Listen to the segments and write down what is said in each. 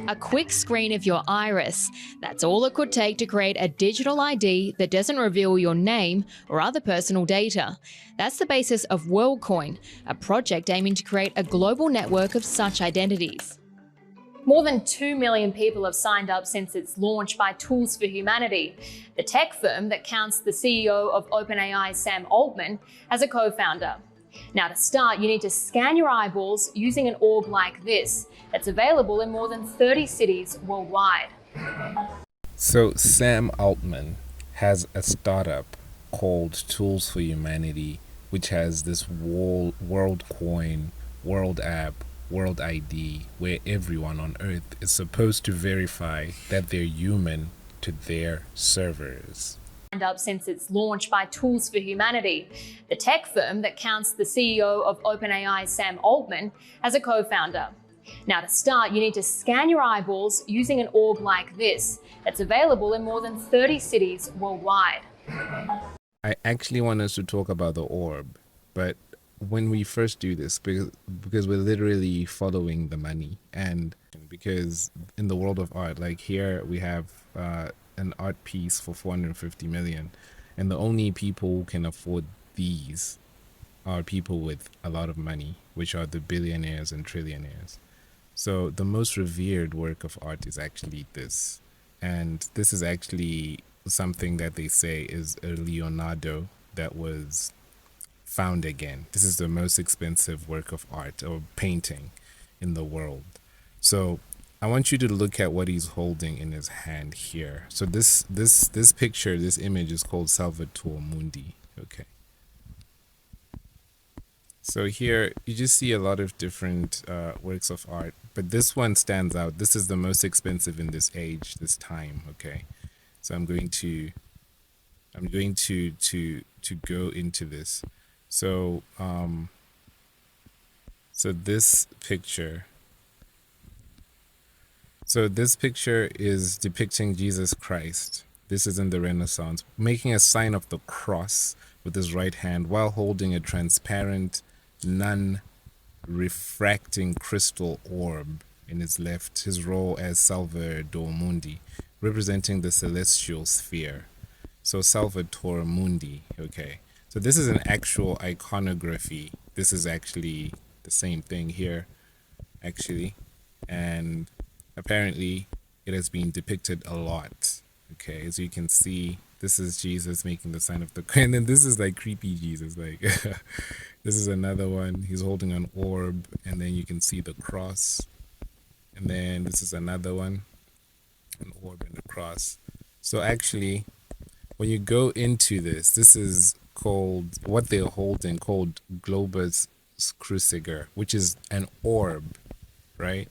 A quick screen of your iris. That's all it could take to create a digital ID that doesn't reveal your name or other personal data. That's the basis of WorldCoin, a project aiming to create a global network of such identities. More than 2 million people have signed up since its launch by Tools for Humanity, the tech firm that counts the CEO of OpenAI, Sam Altman, as a co-founder. Now, to start, you need to scan your eyeballs using an orb like this. It's available in more than 30 cities worldwide. So Sam Altman has a startup called Tools for Humanity, which has this WorldCoin, World App, World ID, where everyone on Earth is supposed to verify that they're human to their servers. Up since its launch by Tools for Humanity, the tech firm that counts the CEO of OpenAI, Sam Altman, as a co-founder. Now, to start, you need to scan your eyeballs using an orb like this. It's available in more than 30 cities worldwide. I actually want us to talk about the orb, but when we first do this, because we're literally following the money, and because in the world of art, like here we have an art piece for 450 million, and the only people who can afford these are people with a lot of money, which are the billionaires and trillionaires. So the most revered work of art is actually this, and this is actually something that they say is a Leonardo that was found again. This is the most expensive work of art or painting in the world. So I want you to look at what he's holding in his hand here. So this picture, this image is called Salvator Mundi. Okay. So here you just see a lot of different works of art, but this one stands out. This is the most expensive in this age, this time. Okay. So I'm going to go into this. So this picture is depicting Jesus Christ. This is in the Renaissance, making a sign of the cross with his right hand while holding a transparent, non-refracting crystal orb in his left, his role as Salvator Mundi, representing the celestial sphere. So Salvator Mundi, okay. So this is an actual iconography. This is actually the same thing here, actually. And apparently it has been depicted a lot. Okay, as you can see, this is Jesus making the sign of the cross. And then this is like creepy Jesus. Like this is another one. He's holding an orb, and then you can see the cross. And then this is another one, an orb and a cross. So actually, when you go into this, this is called, what they're holding, called Globus Cruciger, which is an orb, right?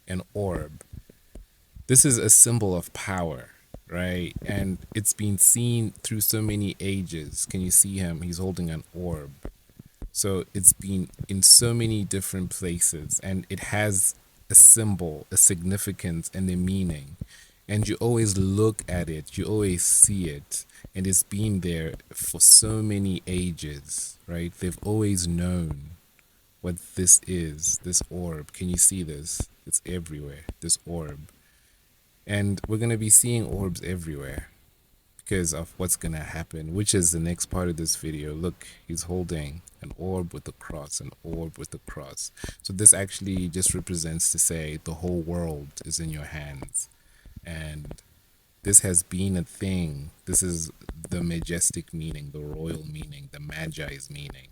An orb. This is a symbol of power, right? And it's been seen through so many ages. Can you see him? He's holding an orb. So it's been in so many different places, and it has a symbol, a significance, and a meaning. And you always look at it, you always see it, and it's been there for so many ages, right? They've always known what this is, this orb. Can you see this? It's everywhere, this orb. And we're going to be seeing orbs everywhere because of what's going to happen, which is the next part of this video. Look, he's holding an orb with a cross, an orb with a cross. So this actually just represents to say the whole world is in your hands. And this has been a thing. This is the majestic meaning, the royal meaning, the magi's meaning,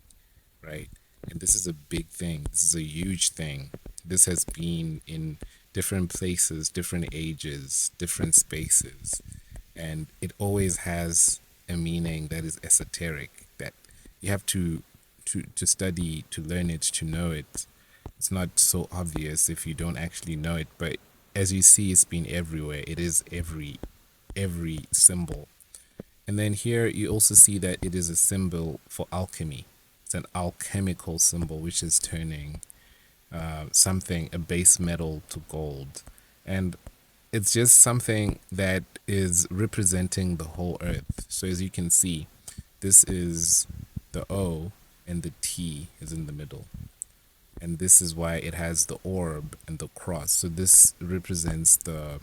right? And this is a big thing. This is a huge thing. This has been in different places, different ages, different spaces. And it always has a meaning that is esoteric, that you have to study, to learn it, to know it. It's not so obvious if you don't actually know it, but as you see, it's been everywhere. It is every symbol. And then here you also see that it is a symbol for alchemy. It's an alchemical symbol, which is turning something, a base metal, to gold. And it's just something that is representing the whole earth. So as you can see, this is the O and the T is in the middle. And this is why it has the orb and the cross. So this represents the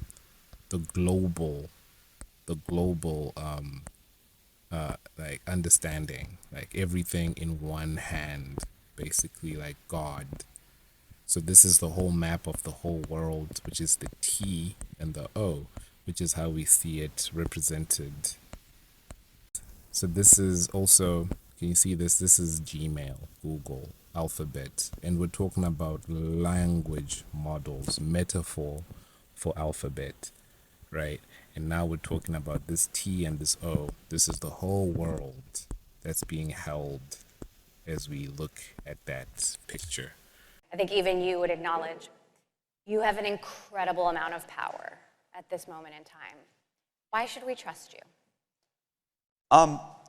global like understanding, like everything in one hand, basically, like God. So this is the whole map of the whole world, which is the T and the O, which is how we see it represented. So this is also, can you see this? This is Gmail, Google, Alphabet, and we're talking about language models, metaphor for alphabet, right? And now we're talking about this T and this O. This is the whole world that's being held as we look at that picture. I think even you would acknowledge you have an incredible amount of power at this moment in time. Why should we trust you?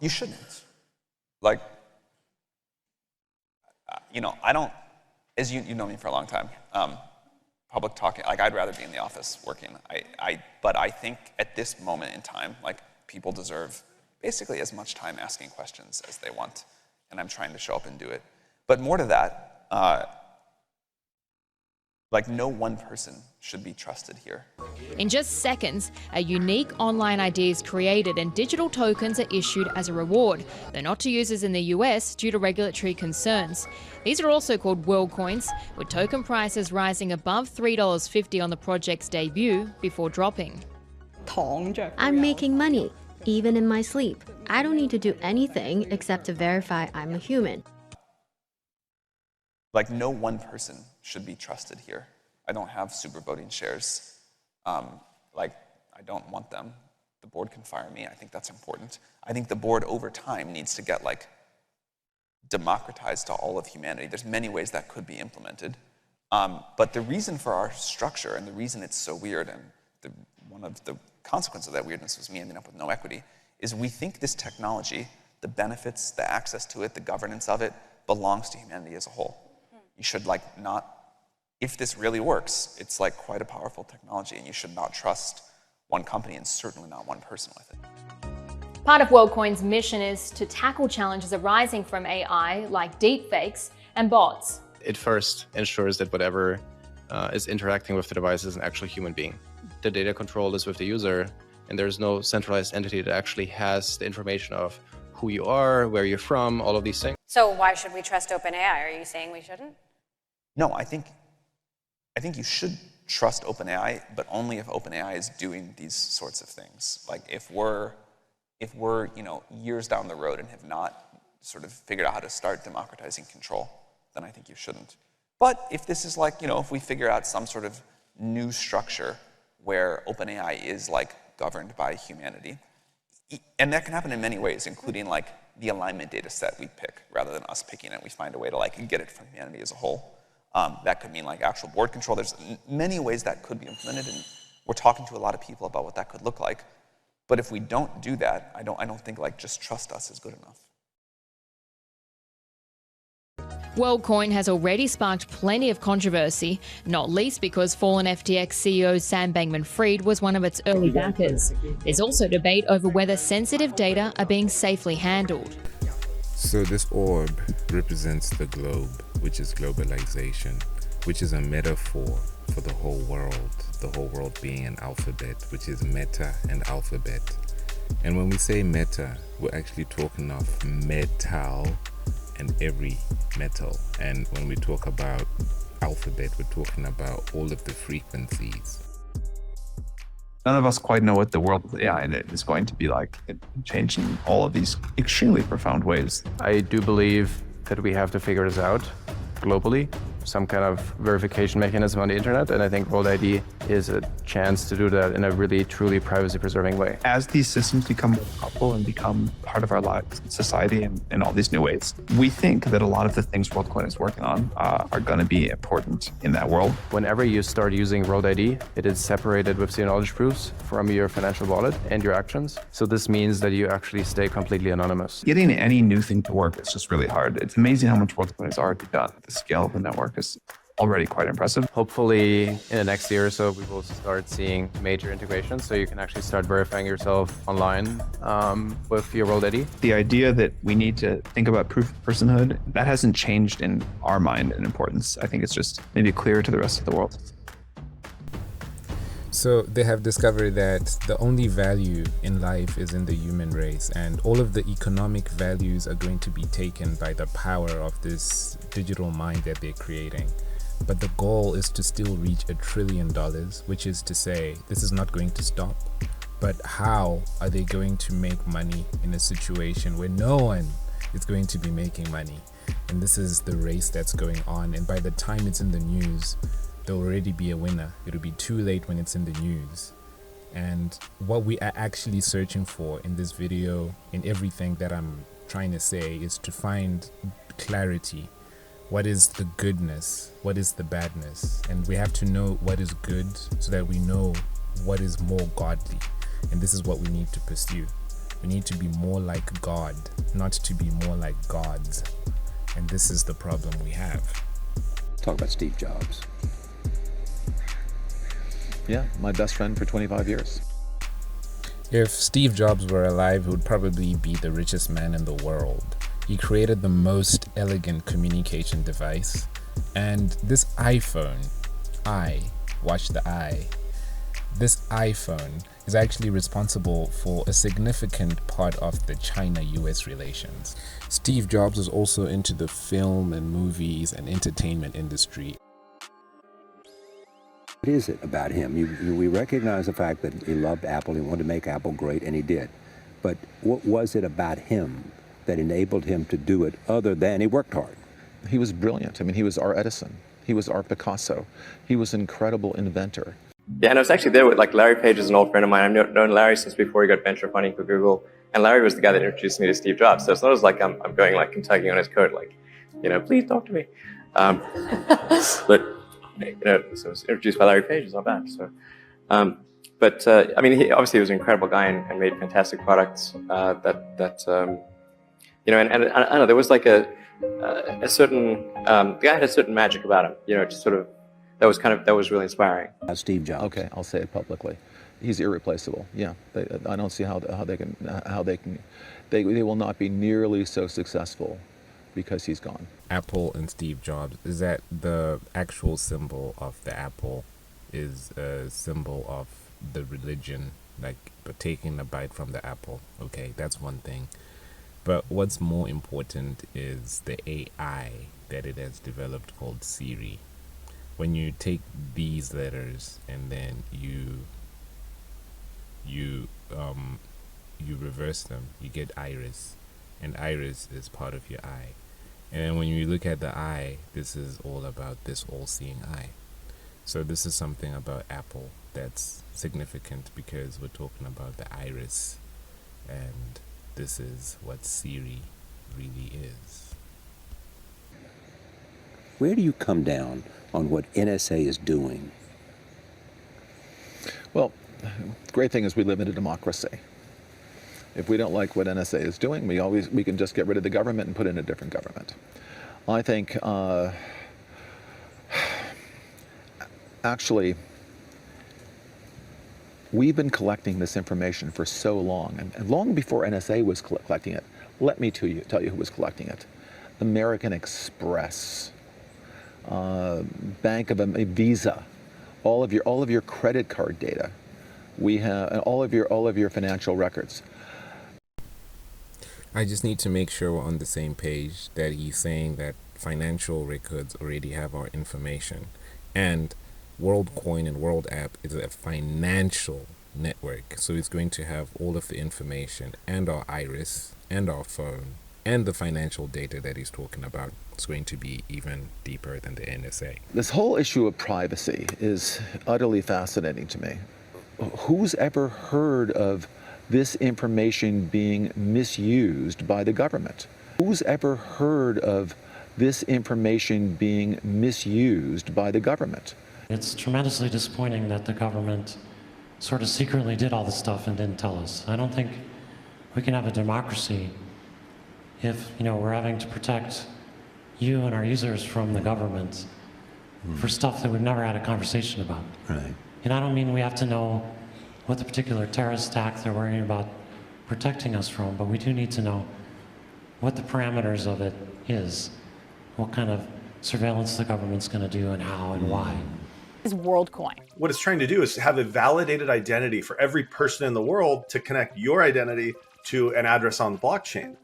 You shouldn't. Like, I don't, as you know me for a long time, public talking, like I'd rather be in the office working. But I think at this moment in time, like people deserve basically as much time asking questions as they want. And I'm trying to show up and do it. But more to that, like no one person should be trusted here. In just seconds, a unique online ID is created and digital tokens are issued as a reward, though not to users in the US due to regulatory concerns. These are also called world coins, with token prices rising above $3.50 on the project's debut before dropping. I'm making money, even in my sleep. I don't need to do anything except to verify I'm a human. Like no one person should be trusted here. I don't have super voting shares. I don't want them. The board can fire me. I think that's important. I think the board over time needs to get democratized to all of humanity. There's many ways that could be implemented. But the reason for our structure and the reason it's so weird, and one of the consequences of that weirdness was me ending up with no equity, is we think this technology, the benefits, the access to it, the governance of it, belongs to humanity as a whole. You should not, if this really works, it's quite a powerful technology, and you should not trust one company and certainly not one person with it. Part of WorldCoin's mission is to tackle challenges arising from AI, like deepfakes and bots. It first ensures that whatever is interacting with the device is an actual human being. The data control is with the user, and there's no centralized entity that actually has the information of who you are, where you're from, all of these things. So why should we trust OpenAI? Are you saying we shouldn't? No, I think you should trust OpenAI, but only if OpenAI is doing these sorts of things. Like if we're years down the road and have not sort of figured out how to start democratizing control, then I think you shouldn't. But if this is if we figure out some sort of new structure where OpenAI is governed by humanity, and that can happen in many ways, including the alignment data set we pick rather than us picking it. We find a way to get it from humanity as a whole. That could mean actual board control. There's many ways that could be implemented, and we're talking to a lot of people about what that could look like. But if we don't do that, I don't think just trust us is good enough. WorldCoin has already sparked plenty of controversy, not least because fallen FTX CEO Sam Bankman-Fried was one of its early backers. There's also debate over whether sensitive data are being safely handled. So this orb represents the globe, which is globalization, which is a metaphor for the whole world being an alphabet, which is meta and alphabet. And when we say meta, we're actually talking of metal and every metal. And when we talk about alphabet, we're talking about all of the frequencies. None of us quite know what the world of AI is going to be like. It changed in all of these extremely profound ways. I do believe that we have to figure this out globally, some kind of verification mechanism on the internet, and I think World ID is a chance to do that in a really, truly privacy-preserving way. As these systems become more powerful and become part of our lives, society, and in all these new ways, we think that a lot of the things WorldCoin is working on are going to be important in that world. Whenever you start using World ID, it is separated with zero knowledge proofs from your financial wallet and your actions. So this means that you actually stay completely anonymous. Getting any new thing to work is just really hard. It's amazing how much WorldCoin has already done. The scale of the network is already quite impressive. Hopefully, in the next year or so, we will start seeing major integrations, so you can actually start verifying yourself online with your World ID. The idea that we need to think about proof of personhood, that hasn't changed in our mind in importance. I think it's just maybe clearer to the rest of the world. So they have discovered that the only value in life is in the human race, and all of the economic values are going to be taken by the power of this digital mind that they're creating. But the goal is to still reach $1 trillion, which is to say this is not going to stop. But how are they going to make money in a situation where no one is going to be making money? And this is the race that's going on, and by the time it's in the news, there'll already be a winner. It'll be too late when it's in the news. And what we are actually searching for in this video, in everything that I'm trying to say, is to find clarity. What is the goodness? What is the badness? And we have to know what is good so that we know what is more godly. And this is what we need to pursue. We need to be more like God, not to be more like gods. And this is the problem we have. Talk about Steve Jobs. Yeah, my best friend for 25 years. If Steve Jobs were alive, he would probably be the richest man in the world. He created the most elegant communication device. And this iPhone, watch the I, this iPhone is actually responsible for a significant part of the China-US relations. Steve Jobs was also into the film and movies and entertainment industry. What is it about him? We recognize the fact that he loved Apple, he wanted to make Apple great, and he did. But what was it about him that enabled him to do it other than he worked hard? He was brilliant. I mean, he was our Edison. He was our Picasso. He was an incredible inventor. Yeah, and I was actually there with, like, Larry Page is an old friend of mine. I've known Larry since before he got venture funding for Google. And Larry was the guy that introduced me to Steve Jobs. So it's not as like I'm going, like, tugging on his coat, like, please talk to me. But so I was introduced by Larry Page. It's not bad. So, I mean, he obviously was an incredible guy and made fantastic products. And I don't know, there was like a certain the guy had a certain magic about him. Just sort of that was really inspiring. Steve Jobs. Okay, I'll say it publicly. He's irreplaceable. Yeah, I don't see how they will not be nearly so successful because he's gone. Apple and Steve Jobs, is that the actual symbol of the apple is a symbol of the religion, like taking a bite from the apple? Okay, that's one thing. But what's more important is the AI that it has developed called Siri. When you take these letters and then you reverse them, you get iris, and iris is part of your eye. And then when you look at the eye, this is all about this all-seeing eye. So this is something about Apple that's significant because we're talking about the iris, and this is what Siri really is. Where do you come down on what NSA is doing? Well, the great thing is we live in a democracy. If we don't like what NSA is doing, we can just get rid of the government and put in a different government. I think actually we've been collecting this information for so long, and long before NSA was collecting it. Let me tell you who was collecting it. American Express, Bank of Visa, all of your credit card data. We have all of your financial records. I just need to make sure we're on the same page, that he's saying that financial records already have our information. And WorldCoin and World App is a financial network. So it's going to have all of the information and our iris and our phone and the financial data that he's talking about. It's going to be even deeper than the NSA. This whole issue of privacy is utterly fascinating to me. Who's ever heard of this information being misused by the government? Who's ever heard of this information being misused by the government? It's tremendously disappointing that the government sort of secretly did all this stuff and didn't tell us. I don't think we can have a democracy if we're having to protect you and our users from the government for stuff that we've never had a conversation about. Right. And I don't mean we have to know what the particular terrorist attack they're worrying about protecting us from, but we do need to know what the parameters of it is, what kind of surveillance the government's going to do and how and why. Is WorldCoin. What it's trying to do is have a validated identity for every person in the world to connect your identity to an address on the blockchain.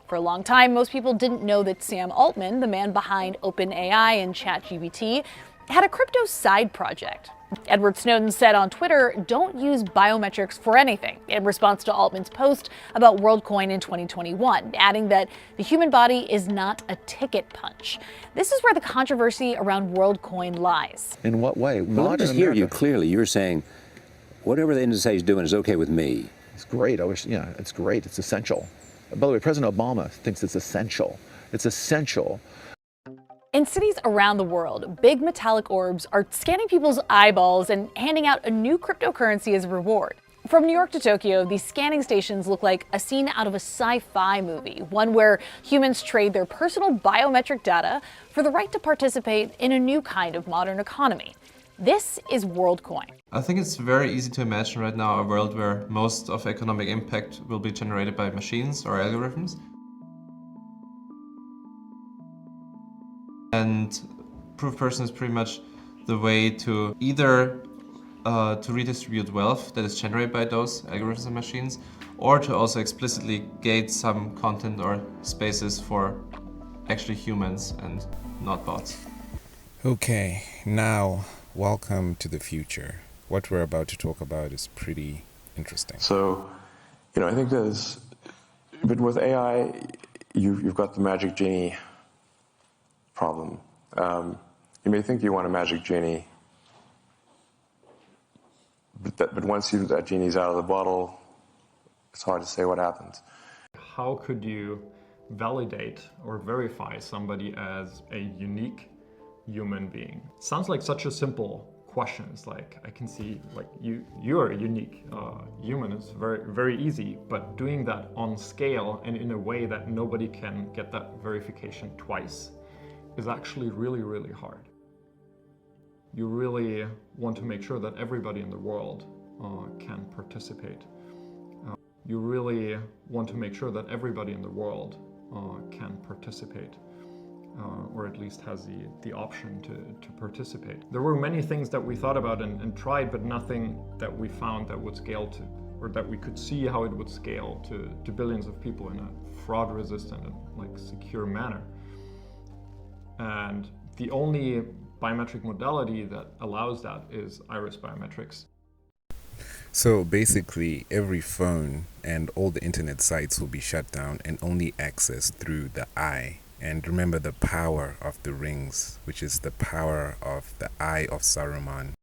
For a long time, most people didn't know that Sam Altman, the man behind OpenAI and ChatGPT, had a crypto side project. Edward Snowden said on Twitter, "Don't use biometrics for anything," in response to Altman's post about WorldCoin in 2021, adding that the human body is not a ticket punch. This is where the controversy around WorldCoin lies. In what way? Well, let me just hear you clearly. You're saying whatever the NSA is doing is okay with me. It's great. I wish, yeah, it's great. It's essential. By the way, President Obama thinks it's essential. It's essential. In cities around the world, big metallic orbs are scanning people's eyeballs and handing out a new cryptocurrency as a reward. From New York to Tokyo, these scanning stations look like a scene out of a sci-fi movie, one where humans trade their personal biometric data for the right to participate in a new kind of modern economy. This is WorldCoin. I think it's very easy to imagine right now a world where most of economic impact will be generated by machines or algorithms. And proof person is pretty much the way to either to redistribute wealth that is generated by those algorithms and machines, or to also explicitly gate some content or spaces for actually humans and not bots. Okay, now welcome to the future. What we're about to talk about is pretty interesting. So, I think but with AI, you've got the magic genie problem. You may think you want a magic genie, but once that genie's out of the bottle, it's hard to say what happens. How could you validate or verify somebody as a unique human being? Sounds like such a simple question. It's like, I can see, like, you are a unique human. It's very, very easy, but doing that on scale and in a way that nobody can get that verification twice is actually really, really hard. You really want to make sure that everybody in the world can participate. You really want to make sure that everybody in the world can participate, or at least has the option to participate. There were many things that we thought about and tried, but nothing that we found that would scale to, or that we could see how it would scale to billions of people in a fraud-resistant and secure manner. And the only biometric modality that allows that is iris biometrics. So basically, every phone and all the internet sites will be shut down and only accessed through the eye. And remember the power of the rings, which is the power of the eye of Saruman.